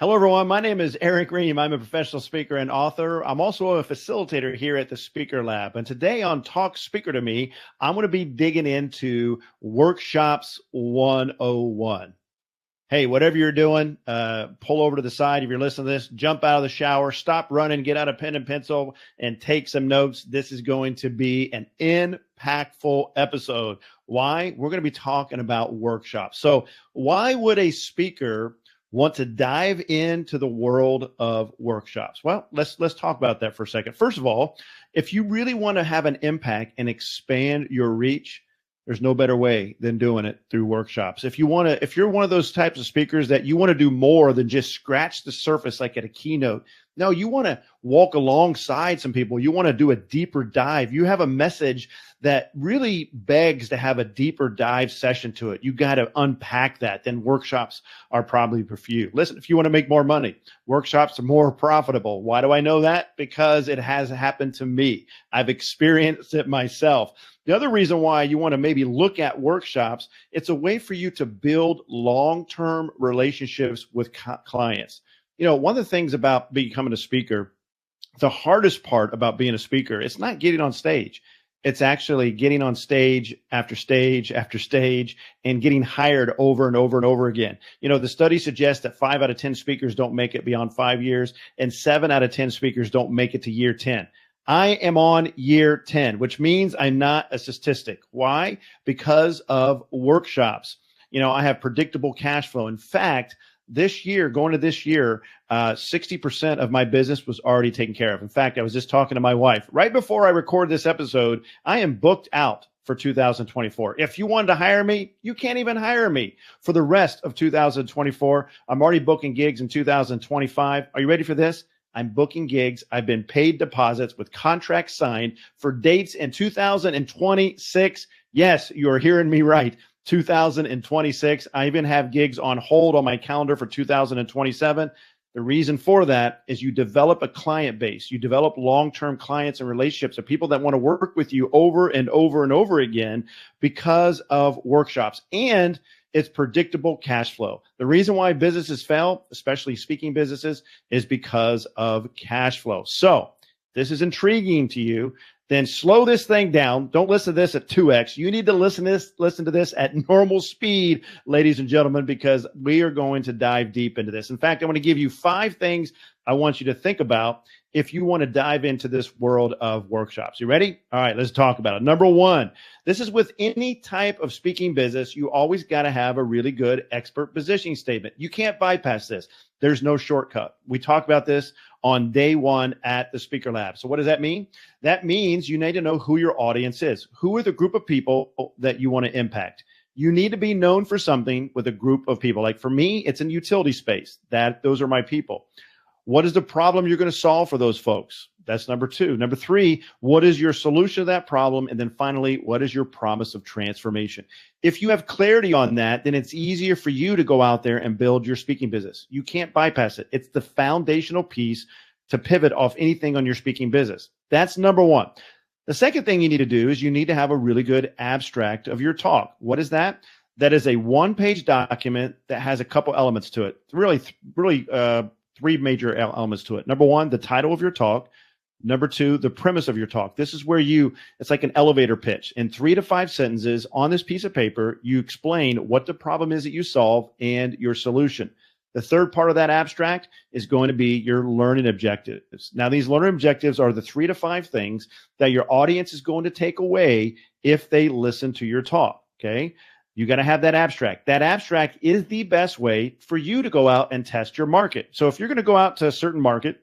Hello, everyone. My name is Erick Rheam. I'm a professional speaker and author. I'm also a facilitator here at the Speaker Lab. And today on Talk Speaker to Me, I'm going to be digging into Workshops 101. Hey, whatever you're doing, pull over to the side. If you're listening to this, jump out of the shower, stop running, get out a pen and pencil, and take some notes. This is going to be an impactful episode. Why? We're going to be talking about workshops. So why would a speaker want to dive into the world of workshops? Well, let's talk about that for a second. First of all, if you really want to have an impact and expand your reach, there's no better way than doing it through workshops. If you're one of those types of speakers that you want to do more than just scratch the surface like at a keynote, no, you want to walk alongside some people. You want to do a deeper dive. You have a message that really begs to have a deeper dive session to it. You got to unpack that. Then workshops are probably for you. Listen, if you want to make more money, workshops are more profitable. Why do I know that? Because it has happened to me. I've experienced it myself. The other reason why you want to maybe look at workshops, it's a way for you to build long-term relationships with clients. You know, one of the things about becoming a speaker, the hardest part about being a speaker, it's not getting on stage. It's actually getting on stage after stage after stage and getting hired over and over and over again. You know, the study suggests that 5 out of 10 speakers don't make it beyond 5 years, and 7 out of 10 speakers don't make it to year 10. I am on year 10, which means I'm not a statistic. Why? Because of workshops. You know, I have predictable cash flow. In fact, this year, going to this year, 60% of my business was already taken care of. In fact, I was just talking to my wife. Right before I record this episode, I am booked out for 2024. If you wanted to hire me, you can't even hire me for the rest of 2024. I'm already booking gigs in 2025. Are you ready for this? I'm booking gigs. I've been paid deposits with contracts signed for dates in 2026. Yes, you're hearing me right. 2026. I even have gigs on hold on my calendar for 2027. The reason for that is you develop a client base. You develop long-term clients and relationships of people that want to work with you over and over and over again because of workshops. And it's predictable cash flow. The reason why businesses fail, especially speaking businesses, is because of cash flow. So this is intriguing to you. Then slow this thing down. Don't listen to this at 2x. You need to listen to this at normal speed, ladies and gentlemen, because we are going to dive deep into this. In fact, I want to give you 5 things I want you to think about if you want to dive into this world of workshops. You ready? All right, let's talk about it. Number 1, this is with any type of speaking business, you always got to have a really good expert positioning statement. You can't bypass this. There's no shortcut. We talked about this on day 1 at the Speaker Lab. So what does that mean? That means you need to know who your audience is. Who are the group of people that you want to impact? You need to be known for something with a group of people. Like for me, it's in utility space. Those are my people. What is the problem you're going to solve for those folks? That's number 2. Number 3, what is your solution to that problem? And then finally, what is your promise of transformation? If you have clarity on that, then it's easier for you to go out there and build your speaking business. You can't bypass it. It's the foundational piece to pivot off anything on your speaking business. That's number 1. The second thing you need to do is you need to have a really good abstract of your talk. What is that? That is a 1-page document that has a couple elements to it. Really, 3 major elements to it. Number 1, the title of your talk. Number 2, the premise of your talk. This is where it's like an elevator pitch. In 3 to 5 sentences on this piece of paper, you explain what the problem is that you solve and your solution. The third part of that abstract is going to be your learning objectives. Now, these learning objectives are the 3 to 5 things that your audience is going to take away if they listen to your talk, okay? You got to have that abstract. That abstract is the best way for you to go out and test your market. So if you're going to go out to a certain market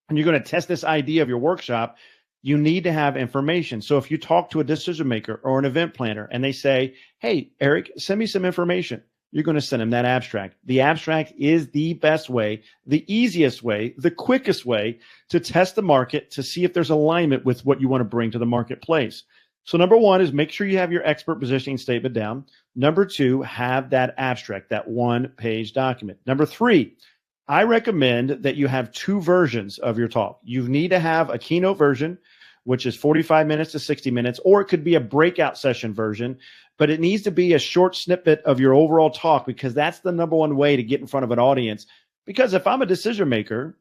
and you're going to test this idea of your workshop, you need to have information. So if you talk to a decision maker or an event planner and they say, hey, Eric, send me some information, you're going to send them that abstract. The abstract is the best way, the easiest way, the quickest way to test the market to see if there's alignment with what you want to bring to the marketplace. So number 1 is make sure you have your expert positioning statement down. Number 2, have that abstract, that 1-page document. Number 3, I recommend that you have 2 versions of your talk. You need to have a keynote version, which is 45 minutes to 60 minutes, or it could be a breakout session version, but it needs to be a short snippet of your overall talk because that's the number 1 way to get in front of an audience. Because if I'm a decision maker,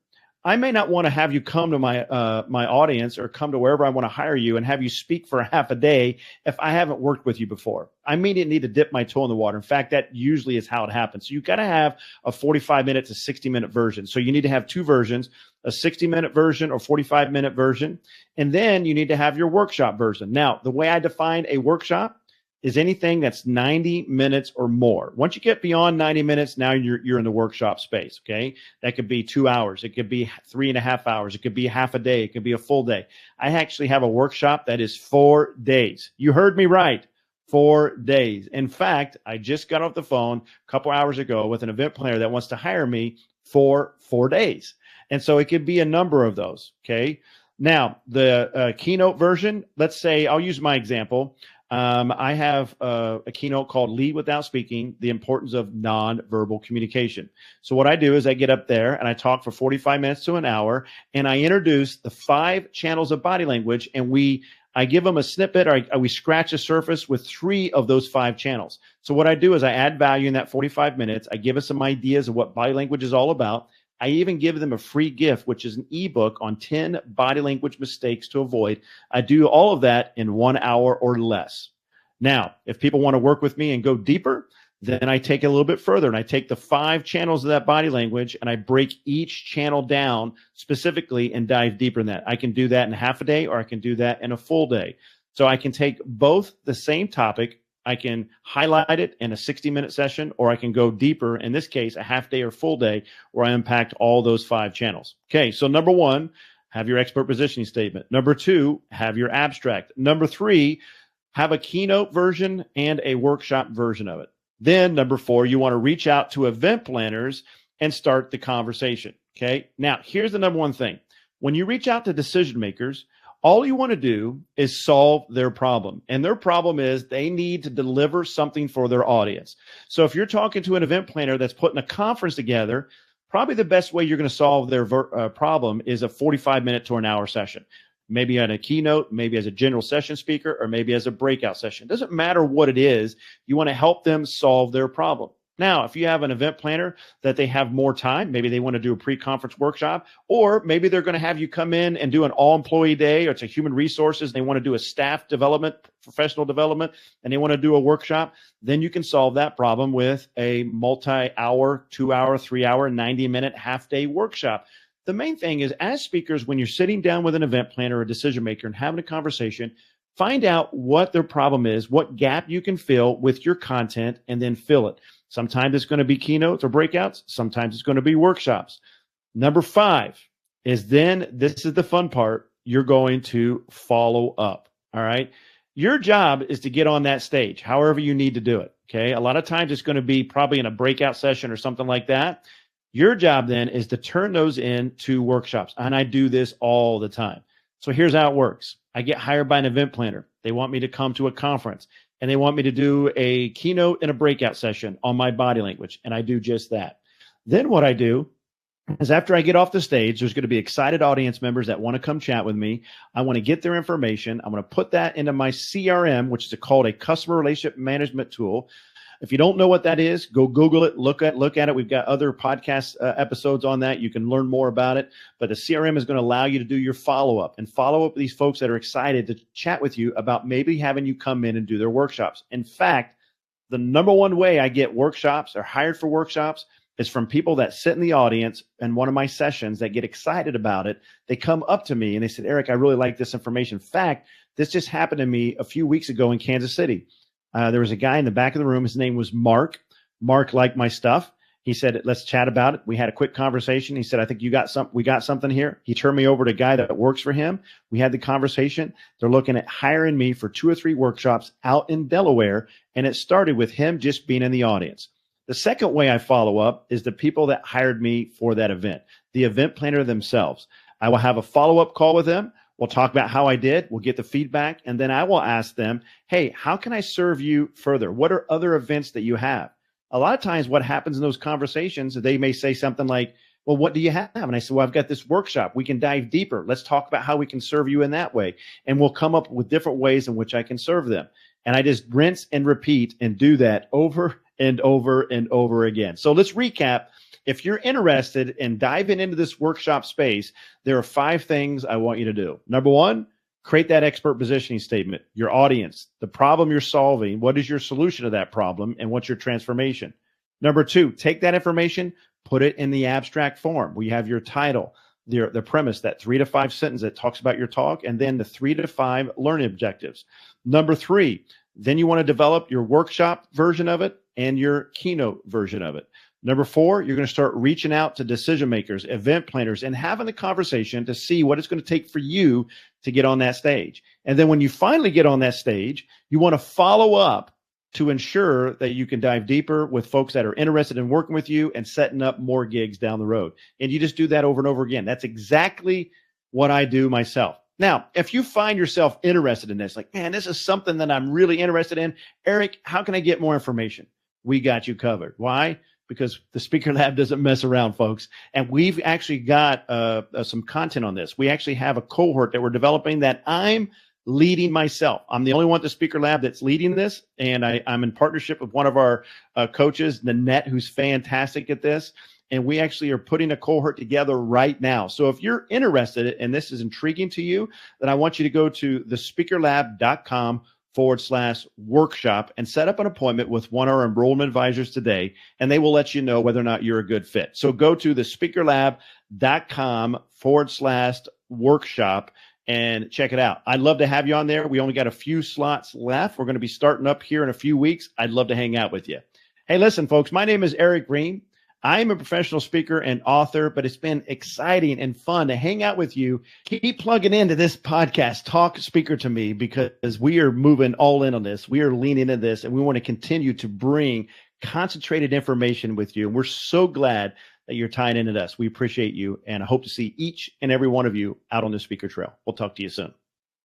I may not want to have you come to my audience or come to wherever I want to hire you and have you speak for half a day if I haven't worked with you before. I immediately need to dip my toe in the water. In fact, that usually is how it happens. So you've got to have a 45-minute to 60-minute version. So you need to have two versions, a 60-minute version or 45-minute version, and then you need to have your workshop version. Now, the way I define a workshop is anything that's 90 minutes or more. Once you get beyond 90 minutes, now you're in the workshop space, okay? That could be 2 hours. It could be 3.5 hours. It could be half a day. It could be a full day. I actually have a workshop that is 4 days. You heard me right, 4 days. In fact, I just got off the phone a couple hours ago with an event planner that wants to hire me for 4 days. And so it could be a number of those, okay? Now, the keynote version, let's say, I'll use my example. I have a keynote called Lead Without Speaking, the Importance of Nonverbal Communication. So what I do is I get up there and I talk for 45 minutes to an hour, and I introduce the 5 channels of body language, and I give them a snippet, or we scratch the surface with 3 of those 5 channels. So what I do is I add value in that 45 minutes. I give us some ideas of what body language is all about. I even give them a free gift, which is an ebook on 10 body language mistakes to avoid. I do all of that in 1 hour or less. Now, if people want to work with me and go deeper, then I take it a little bit further and I take the 5 channels of that body language and I break each channel down specifically and dive deeper in that. I can do that in half a day, or I can do that in a full day. So I can take both the same topic, I can highlight it in a 60-minute session, or I can go deeper, in this case, a half day or full day, where I impact all those 5 channels. Okay, so number 1, have your expert positioning statement. Number 2, have your abstract. Number 3, have a keynote version and a workshop version of it. Then number 4, you want to reach out to event planners and start the conversation. Okay, now here's the number 1 thing. When you reach out to decision makers, all you want to do is solve their problem. And their problem is they need to deliver something for their audience. So if you're talking to an event planner that's putting a conference together, probably the best way you're going to solve their problem is a 45-minute to an hour session. Maybe on a keynote, maybe as a general session speaker, or maybe as a breakout session. It doesn't matter what it is. You want to help them solve their problem. Now, if you have an event planner that they have more time, maybe they want to do a pre-conference workshop, or maybe they're going to have you come in and do an all-employee day, or it's a human resources, they want to do a staff development, professional development, and they want to do a workshop, then you can solve that problem with a multi-hour, 2-hour, 3-hour, 90-minute, half-day workshop. The main thing is, as speakers, when you're sitting down with an event planner or a decision maker and having a conversation, find out what their problem is, what gap you can fill with your content, and then fill it. Sometimes it's going to be keynotes or breakouts. Sometimes it's going to be workshops. Number 5 is then, this is the fun part, you're going to follow up. All right. Your job is to get on that stage, however you need to do it. Okay. A lot of times it's going to be probably in a breakout session or something like that. Your job then is to turn those into workshops. And I do this all the time. So here's how it works. I get hired by an event planner. They want me to come to a conference, and they want me to do a keynote and a breakout session on my body language. And I do just that. Then what I do is, after I get off the stage, there's going to be excited audience members that want to come chat with me. I want to get their information. I'm going to put that into my CRM, which is called a customer relationship management tool. If you don't know what that is, go Google it, look at it. We've got other podcast episodes on that. You can learn more about it. But the CRM is going to allow you to do your follow-up and follow up with these folks that are excited to chat with you about maybe having you come in and do their workshops. In fact, the number 1 way I get workshops or hired for workshops is from people that sit in the audience in one of my sessions that get excited about it. They come up to me and they said, Eric, I really like this information. In fact, this just happened to me a few weeks ago in Kansas City. There was a guy in the back of the room. His name was Mark. Mark liked my stuff. He said, let's chat about it. We had a quick conversation. He said, I think we got something here. He turned me over to a guy that works for him. We had the conversation. They're looking at hiring me for 2 or 3 workshops out in Delaware. And it started with him just being in the audience. The second way I follow up is the people that hired me for that event, the event planner themselves. I will have a follow-up call with them. We'll talk about how I did. We'll get the feedback. And then I will ask them, hey, how can I serve you further? What are other events that you have? A lot of times what happens in those conversations, they may say something like, well, what do you have? And I said, well, I've got this workshop. We can dive deeper. Let's talk about how we can serve you in that way. And we'll come up with different ways in which I can serve them. And I just rinse and repeat and do that over and over and over again. So let's recap if you're interested in diving into this workshop space, there are 5 things I want you to do. Number 1, create that expert positioning statement, your audience, the problem you're solving, what is your solution to that problem, and what's your transformation. Number 2, take that information, put it in the abstract form. We have your title, the premise, that 3 to 5 sentence that talks about your talk, and then the 3 to 5 learning objectives. Number 3, then you want to develop your workshop version of it and your keynote version of it. Number 4, you're going to start reaching out to decision makers, event planners, and having a conversation to see what it's going to take for you to get on that stage. And then when you finally get on that stage, you want to follow up to ensure that you can dive deeper with folks that are interested in working with you and setting up more gigs down the road. And you just do that over and over again. That's exactly what I do myself. Now, if you find yourself interested in this, like, man, this is something that I'm really interested in, Eric, how can I get more information? We got you covered. Why? Because the Speaker Lab doesn't mess around, folks. And we've actually got some content on this. We actually have a cohort that we're developing that I'm leading myself. I'm the only one at the Speaker Lab that's leading this. And I'm in partnership with one of our coaches, Nanette, who's fantastic at this. And we actually are putting a cohort together right now. So if you're interested and this is intriguing to you, then I want you to go to thespeakerlab.com/workshop and set up an appointment with one of our enrollment advisors today, and they will let you know whether or not you're a good fit. So go to thespeakerlab.com/workshop and check it out. I'd love to have you on there. We only got a few slots left. We're going to be starting up here in a few weeks. I'd love to hang out with you. Hey, listen, folks, my name is Erick Rheam. I am a professional speaker and author, but it's been exciting and fun to hang out with you. Keep plugging into this podcast, Talk Speaker to Me, because we are moving all in on this. We are leaning into this, and we want to continue to bring concentrated information with you. And we're so glad that you're tying into us. We appreciate you, and I hope to see each and every one of you out on the speaker trail. We'll talk to you soon.